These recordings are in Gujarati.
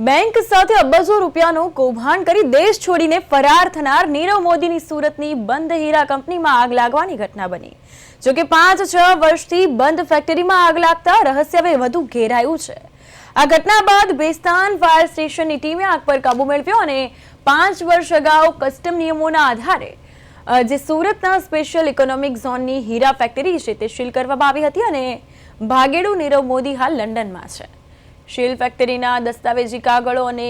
બેંક સાથે અબજો રૂપિયાનું કૌભાંડ કરી દેશ છોડીને ફરાર થનાર નીરવ મોદીની સુરતની બંધ હીરા કંપનીમાં આગ લાગવાની ઘટના બની। જોકે 5-6 વર્ષથી બંધ ફેક્ટરીમાં આગ લાગતા રહસ્ય હવે વધુ ઘેરાયું છે। આ ઘટના બાદ બેસ્તાન ફાયર સ્ટેશનની ટીમે આગ પર કાબુ મેળવ્યો અને 5 વર્ષ અગાઉ કસ્ટમ નિયમોના આધારે જે સુરતના સ્પેશિયલ ઇકોનોમિક ઝોનની હીરા ફેક્ટરી છે તે સીલ કરવામાં આવી હતી અને ભાગેડુ નીરવ મોદી હાલ લંડનમાં છે। શીલ ફેક્ટરીના દસ્તાવેજી કાગળો અને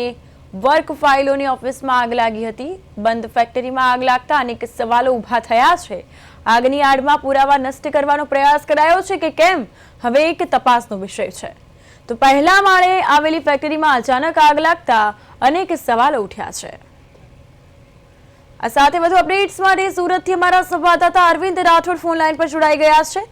વર્ક ફાઇલોની ઓફિસમાં આગ લાગી હતી। બંધ ફેક્ટરીમાં આગ લાગતા અનેક સવાલો ઊભા થયા છે। આગની આડમાં પુરાવા નષ્ટ કરવાનો પ્રયાસ કરાયો છે કે કેમ, હવે એક તપાસનો વિષય છે। તો પહેલા માળે આવેલી ફેક્ટરીમાં અચાનક આગ લાગતા અનેક સવાલો ઉઠ્યા છે। આ સાથે વધુ અપડેટ્સ માટે સુરતથી અમારા સંવાદદાતા અરવિંદ રાઠોડ ફોન લાઈન પર જોડાઈ ગયા છે।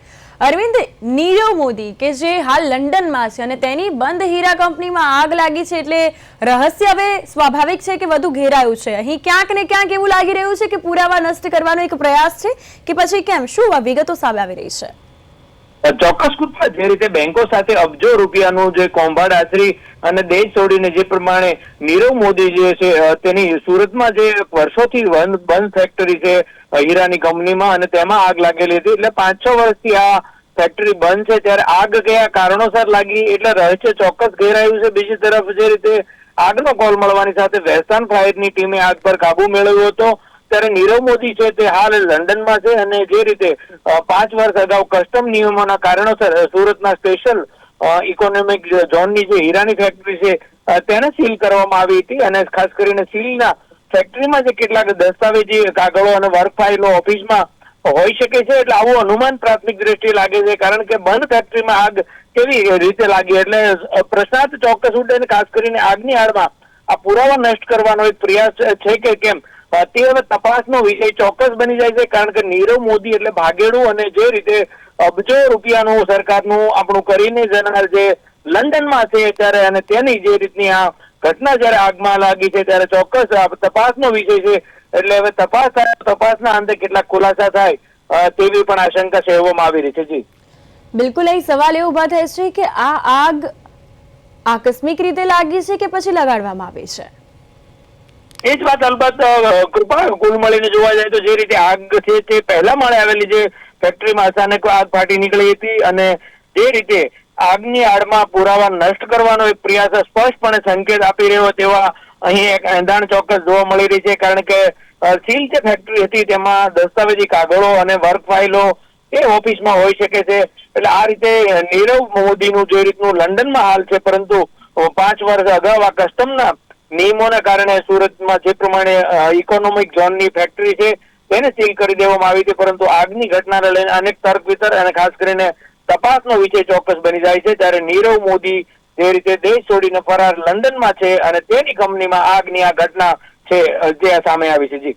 અરવિંદ, નીરવ મોદી કે જે હાલ લંડનમાં છે અને તેની બંધ હીરા કંપનીમાં આગ લાગી છે એટલે રહસ્ય હવે સ્વાભાવિક છે કે વધુ ઘેરાયું છે। અહીં ક્યાંક ને ક્યાંક એવું લાગી રહ્યું છે કે પુરાવા નષ્ટ કરવાનો એક પ્રયાસ છે કે પછી કેમ, શું વિગતો સામે આવી રહી છે? ચોક્કસ જે રીતે બેંકો સાથે અબજો રૂપિયાનું જે કૌભાંડ આચરી અને દેશ છોડીને જે પ્રમાણે નીરવ મોદી જે છે તેની સુરતમાં જે વર્ષોથી બંધ ફેક્ટરી છે હીરાની કંપનીમાં અને તેમાં આગ લાગેલી હતી, એટલે 5-6 વર્ષથી આ ફેક્ટરી બંધ છે ત્યારે આગ કયા કારણોસર લાગી એટલે રહસ્ય ચોક્કસ ઘેરાયું છે। બીજી તરફ જે રીતે આગનો કોલ મળવાની સાથે વેસ્તાન ફાયરની ટીમે આગ પર કાબુ મેળવ્યો હતો ત્યારે નીરવ મોદી છે તે હાલ લંડનમાં છે અને જે રીતે 5 વર્ષ અગાઉ કસ્ટમ નિયમોના કારણોસર સુરતના સ્પેશિયલ ઇકોનોમિક ઝોનની જે હીરાની ફેક્ટરી છે તેને સીલ કરવામાં આવી હતી અને ખાસ કરીને સીલના ફેક્ટરીમાં જે કેટલાક દસ્તાવેજી કાગળો અને વર્ક ફાઇલો ઓફિસમાં હોઈ શકે છે એટલે આવું અનુમાન પ્રાથમિક દ્રષ્ટિએ લાગે છે, કારણ કે બંધ ફેક્ટરીમાં આગ કેવી રીતે લાગી એટલે પ્રશ્નાર્થ ચોક્કસ ઉઠે અને ખાસ કરીને આગની આડમાં આ પુરાવા નષ્ટ કરવાનો એક પ્રયાસ છે કે કેમ તે હવે તપાસનો વિષય ચોક્કસ બની જાય છે। કારણ કે નીરવ મોદી એટલે ભાગેડું અને જે રીતે અબજો રૂપિયાનું સરકારનું આપણું કરીને જનાર જે લંડનમાં છે ત્યારે અને તેની જે રીતની આ ઘટના જયારે આગમાં લાગી છે ત્યારે ચોક્કસ તપાસનો વિષય છે। એટલે હવે તપાસના અંતે કેટલાક ખુલાસા થાય તેવી પણ આશંકા સેવવામાં આવી રહી છે। જી બિલકુલ, અહીં સવાલ એ ઉભા થાય છે કે આ આગ આકસ્મિક રીતે લાગી છે કે પછી લગાડવામાં આવી છે? એ જ વાત અલબત્ત કૃપા કુલ મળીને જોવા જાય તો જે રીતે આગ છે તે પહેલા માળે આવેલી જે ફેક્ટરીમાં અચાનક આગ ફાટી નીકળી હતી અને જે રીતે આગની આડમાં પુરાવા નષ્ટ કરવાનો એક પ્રયાસ સ્પષ્ટપણે સંકેત આપી રહ્યો તેવા અહીં એક એંધાણ ચોક્કસ જોવા મળી રહી છે। કારણ કે સીલ જે ફેક્ટરી હતી તેમાં દસ્તાવેજી કાગળો અને વર્ક ફાઇલો એ ઓફિસમાં હોઈ શકે છે એટલે આ રીતે નીરવ મોદીનું જે રીતનું લંડનમાં હાલ છે પરંતુ 5 વર્ષ અગાઉ આ કસ્ટમના નિયમોના કારણે સુરતમાં જે પ્રમાણે ઇકોનોમિક ઝોનની ફેક્ટરી છે તેને સીલ કરી દેવામાં આવી હતી, પરંતુ આગની ઘટનાને લઈને અનેક તર્ક વિતર્ક અને ખાસ કરીને તપાસનો વિષય ચોક્કસ બની જાય છે। ત્યારે નીરવ મોદી જે રીતે દેશ છોડીને ફરાર લંડનમાં છે અને તેની કંપનીમાં આગની આ ઘટના છે જે સામે આવી છે। જી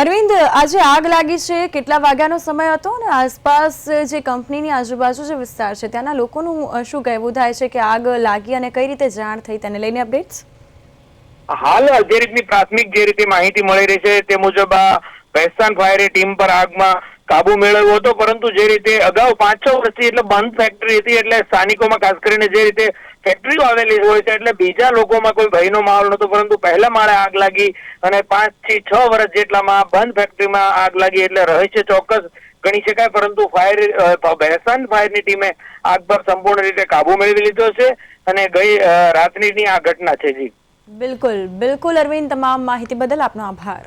અરવિંદ, આજે આગ લાગી છે, કેટલા વાગ્યાનો સમય હતો અને આસપાસ જે કંપનીની આજુબાજુ જે વિસ્તાર છે ત્યાંના લોકોનું શું કહેવું થાય છે કે આગ લાગી અને કઈ રીતે જાણ થઈ તેને લઈને અપડેટ્સ? હાલ જે રીતની પ્રાથમિક જે રીતે માહિતી મળી રહી છે તે મુજબ આ વેસ્તાન ફાયરની ટીમ પર આગમાં કાબુ મેળવ્યો હતો, પરંતુ જે રીતે અગાઉ 5-6 વર્ષથી એટલે બંધ ફેક્ટરી હતી એટલે સ્થાનિકોમાં ખાસ કરીને જે રીતે ફેક્ટરીઓ આવેલી હોય છે એટલે બીજા લોકોમાં કોઈ ભયનો માહોલ નહોતો, પરંતુ પહેલા માળે આગ લાગી અને 5-6 વર્ષ જેટલામાં બંધ ફેક્ટરીમાં આગ લાગી એટલે રહસ્ય ચોક્કસ ગણી શકાય। પરંતુ વેસ્તાન ફાયરની ટીમે આગ પર સંપૂર્ણ રીતે કાબુ મેળવી લીધો છે અને ગઈ રાત્રિની આ ઘટના છે। જી બિલકુલ અરવિંદ, તમામ માહિતી બદલ આપનો આભાર।